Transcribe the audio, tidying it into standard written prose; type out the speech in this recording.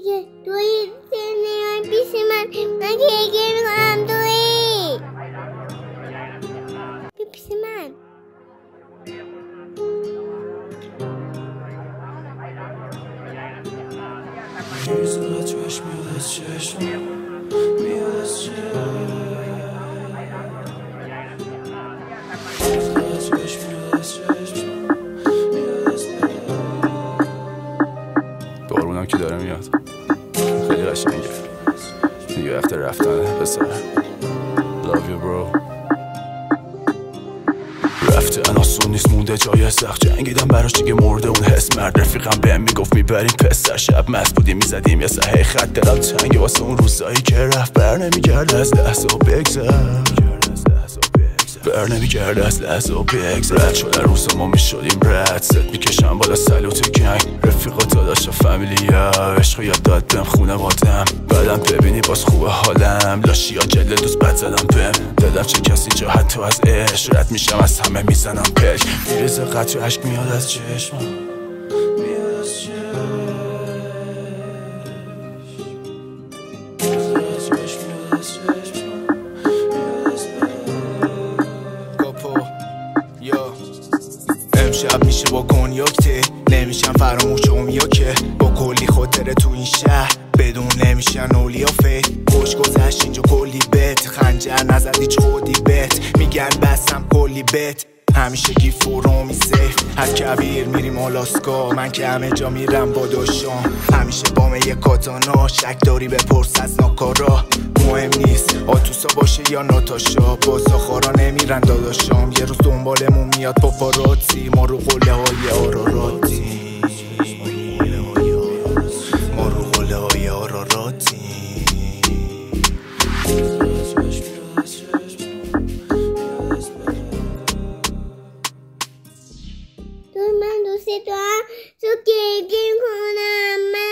توی نمیای پیش من گریه میکنم توی بیا پیش من. بارونم که داره میاد، خیلی قشنگه دیگه، وقت رفتنه پسر. Love you bro. رفته آسون نیست، مونده جای سخت، جنگیدم براش دیگه مرده اون حس. مرد رفیقم بهم میگفت میبریم پسر، شب مست بودیم میزدیم یه سهی خط. دلم تنگه واسه اون روزایی که رفت، بر نمیگرد از لحظه و بگذر، بر نمیگرد از لحظه و بگذر. رد شده روز ما میشدیم رد، ست میکشم بالا سلوت گنگ، رفیقا داداشا فامیلیا، عشق یاد داد بهم خونه بادم. بعدم ببینی باز خوبه حالم، لاشی ها جلد دوست بد زدم بهم. دادم چه کسی جا حتی از عشق، رد میشم از همه میزنم پلک. میریز قطر عشق میاد از چشم، میاد از امشب میشه با کنیاکته، نمیشم فراموشم یا که با کلی خاطره تو این شهر بدون نمیشن اولیا فیت. خوش گذشت اینجا کلی بت، خنجر نزد هیچ خودی بت، میگن بستم کلی بت. همیشه گیف و رومی سیف، از کبیر میریم آلاسکا، من که همه جا میرم با داشام. همیشه بام یک کاتانا، شک داری بپرس از ناکارا. مهم نیست آتوسا باشه یا ناتاشا، با ساخارا نمیرن داداشام. یه روز دنبالمون میاد پاپاراتی، ما رو قله های آراراتی، ما رو قله های آراراتی. من دوست دارم تو گریه کنم.